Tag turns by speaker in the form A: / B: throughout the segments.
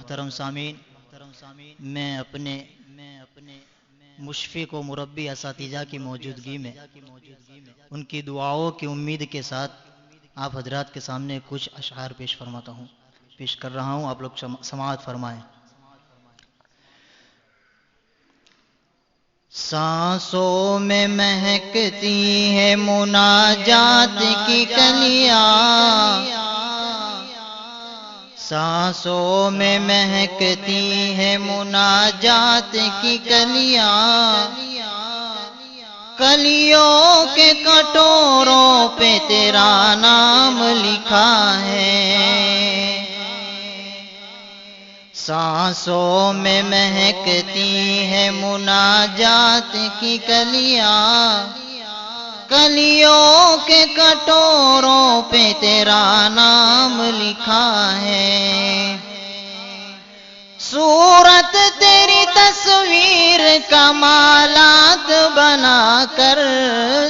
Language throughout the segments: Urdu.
A: محترم سامعین، میں اپنے مشفق و مربی اساتذہ کی موجودگی میں ان کی دعاؤں کی امید کے ساتھ آپ حضرات کے سامنے کچھ اشعار پیش کر رہا ہوں، آپ لوگ سماعت فرمائیں۔ سانسوں میں مہکتی ہے مناجات کی کلیاں، سانسوں میں مہکتی ہے مناجات کی کلیاں، کلیوں کے کٹوروں پہ تیرا نام لکھا ہے، سانسوں میں مہکتی ہے مناجات کی کلیاں، کلیوں کے کٹوروں پہ تیرا نام لکھا ہے، صورت تیری تصویر کمالات بنا کر،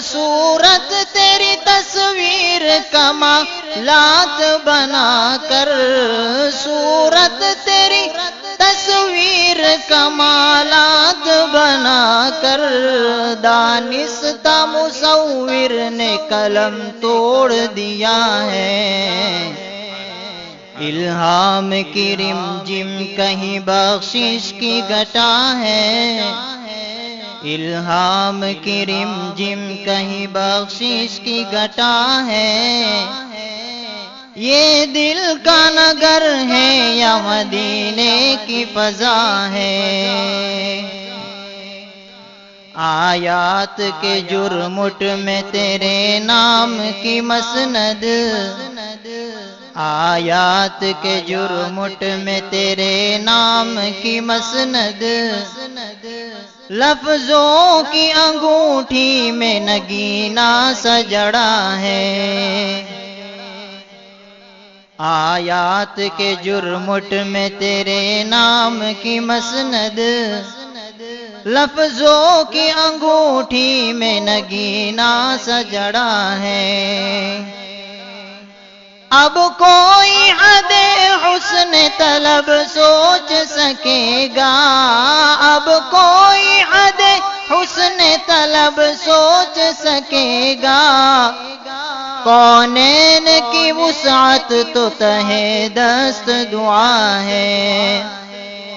A: صورت تیری تصویر کمالات بنا کر، صورت تیری تصویر کمالات بنا کر، دانستہ مصور نے قلم توڑ دیا ہے، الہام کی رمجم کہیں بخشش کی گھٹا ہے، الہام کی رمجم کہیں بخشش کی گھٹا ہے، یہ دل کا نگر ہے یا مدینے کی فضا ہے، آیات کے جرمٹ میں تیرے نام کی مسند، آیات کے جرمٹ میں تیرے نام کی مسند، لفظوں کی انگوٹھی میں نگینہ سجڑا ہے، آیات کے جرمٹ میں تیرے نام کی مسند، لفظوں کی انگوٹھی میں نگینہ سجڑا ہے، اب کوئی حد حسن طلب سوچ سکے گا، اب کوئی حد حسن طلب سوچ سکے گا، کونین کی وسعت تو تہے دست دعا ہے،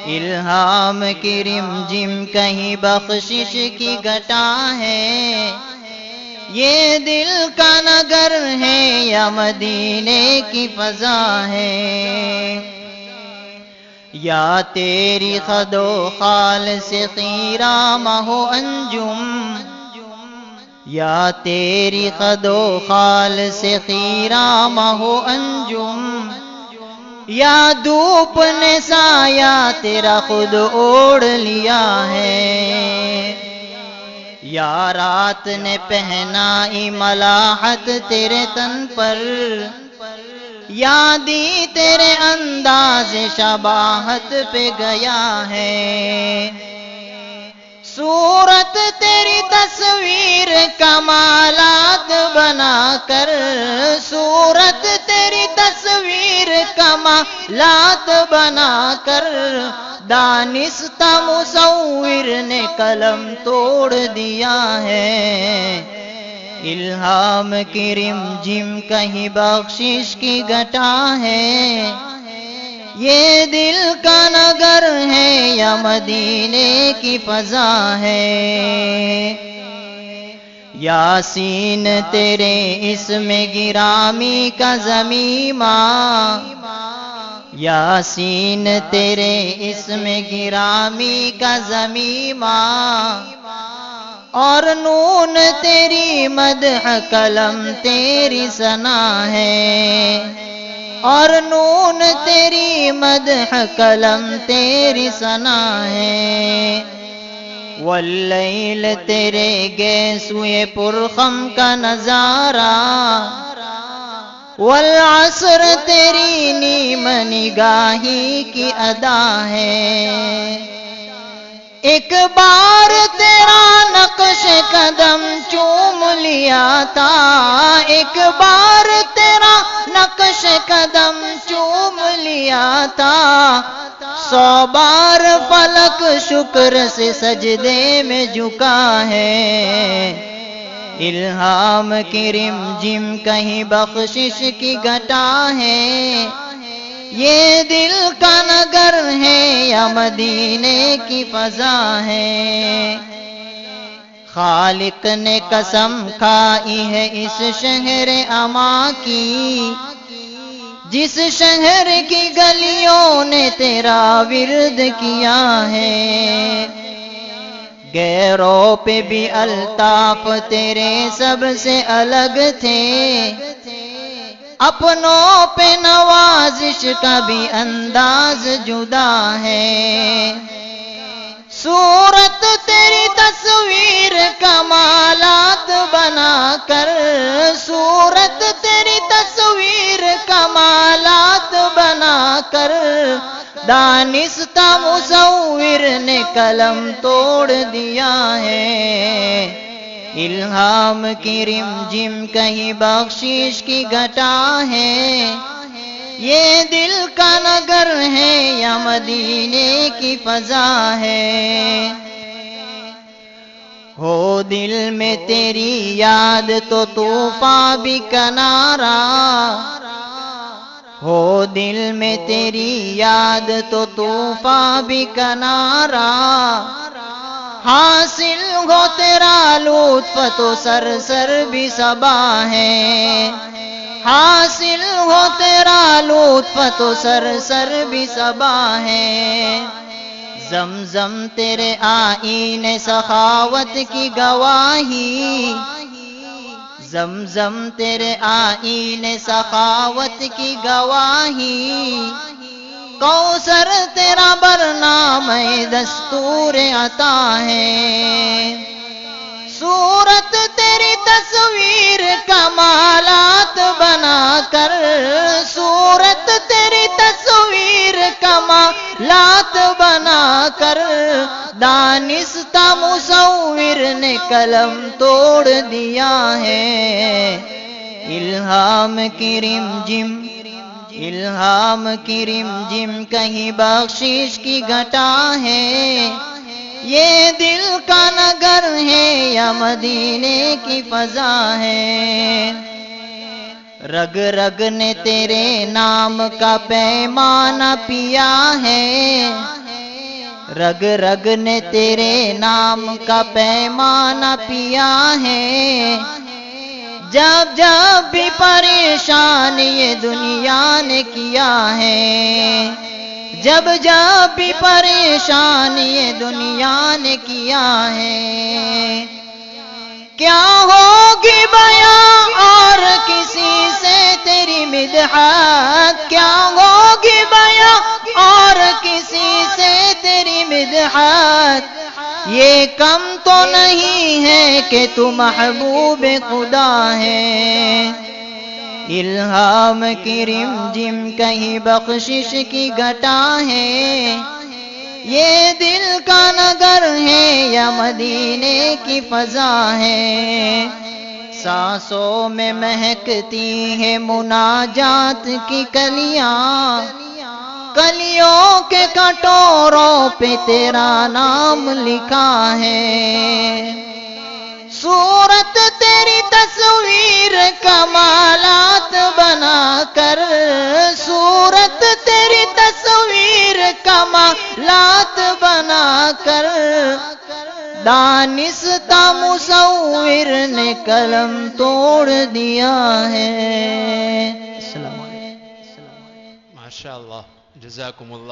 A: الہام کی رمجم کہیں بخشش کی گھٹا ہے، یہ دل کا نگر ہے یا مدینے کی فضا ہے، یا تیری خد و خال سے خیرام ہو انجم، یا تیری خد و خال سے خیرام ہو انجم، یا دھوپ نے سایہ تیرا خود اوڑھ لیا ہے، یا رات نے پہنائی ملاحت تیرے تن پر، یا دی تیرے انداز شباہت پہ گیا ہے، صورت تیری تصویر کمالات بنا کر، صورت تیری تصویر کمالات بنا کر، دانستہ مصور نے قلم توڑ دیا ہے، الہام کی رمجم کہیں بخشش کی گھٹا ہے، یہ دل کا نگر ہے یا مدینے کی فضا ہے، یاسین تیرے اسم گرامی کا ضمیمہ، یاسین تیرے اسم گرامی کا ضمیمہ، اور نون تیری مدح قلم تیری ثنا ہے، اور نون تیری مدح قلم تیری ثنا ہے، واللیل تیرے گیسوئے پرخم کا نظارہ، والعصر تیری نیم نگاہی کی ادا ہے، ایک بار تیرا نقش قدم چوم لیا تھا، ایک بار تیرا نقش قدم چوم لیا تھا، 100 بار فلک شکر سے سجدے میں جھکا ہے۔ الہام کی رم جم کہیں بخشش کی گھٹا ہے۔ یہ دل کا نگر ہے یا مدینے کی فضا ہے۔ خالق نے قسم کھائی ہے اس شہر اما کی، جس شہر کی گلیوں نے تیرا ورد کیا ہے۔ غیروں پہ بھی الطاف تیرے سب سے الگ تھے، اپنوں پہ نوازش کا بھی انداز جدا ہے۔ صورت تیری تصویر کمالات بنا کر، صورت تیری تصویر کمالات بنا کر، دانستہ مصور نے قلم توڑ دیا ہے۔ الہام کی رم جم کہیں بخشش کی گھٹا ہے۔ یہ دل کا نگر ہے یا مدینے کی فضا ہے۔ ہو دل میں تیری یاد تو طوفان بھی کنارہ، ہو دل میں تیری یاد تو طوفان بھی کنارہ، حاصل ہو تیرا لطف تو سرسر بھی صبا ہے۔ حاصل ہو تیرا لطف تو سرسر بھی صبا ہے۔ زمزم تیرے آئین سخاوت کی گواہی، زمزم تیرے آئین سخاوت کی گواہی، کوثر تیرا برنامہ دستور عطا ہے۔ صورت تیری تصویر کمالات بنا کر، صورت تیری تصویر کمالات بنا کر، دانستہ مصور نے قلم توڑ دیا ہے۔ الہام کی رم جم، الہام کی رم جم کہیں بخشش کی گھٹا ہے۔ یہ دل کا نگر ہے یا مدینے کی فضا ہے۔ رگ رگ نے تیرے نام کا پیمانہ پیا ہے، رگ رگ نے تیرے نام کا پیمانہ پیا ہے۔ جب جب بھی پریشان یہ دنیا نے کیا ہے، جب جب بھی پریشان یہ دنیا نے کیا ہے۔ کیا ہوگی بیان اور کسی سے تیری مدحت، کیا ہوگی بیان اور کسی سے تیری مدحت، یہ کم تو نہیں ہے کہ تو محبوب خدا ہے۔ الہام کی رم جم کہیں بخشش کی گھٹا ہے۔ یہ دل کا نگر ہے یا مدینے کی فضا ہے۔ سانسوں میں مہکتی ہے مناجات کی کلیاں، کلیوں کے کٹوروں پہ تیرا نام لکھا ہے۔ صورت تیری تصویر کمالات بنا کر، صورت تیری تصویر کمالات بنا کر، دانستہ مصور نے قلم توڑ دیا ہے۔
B: ماشاءاللہ، جزاکم اللہ۔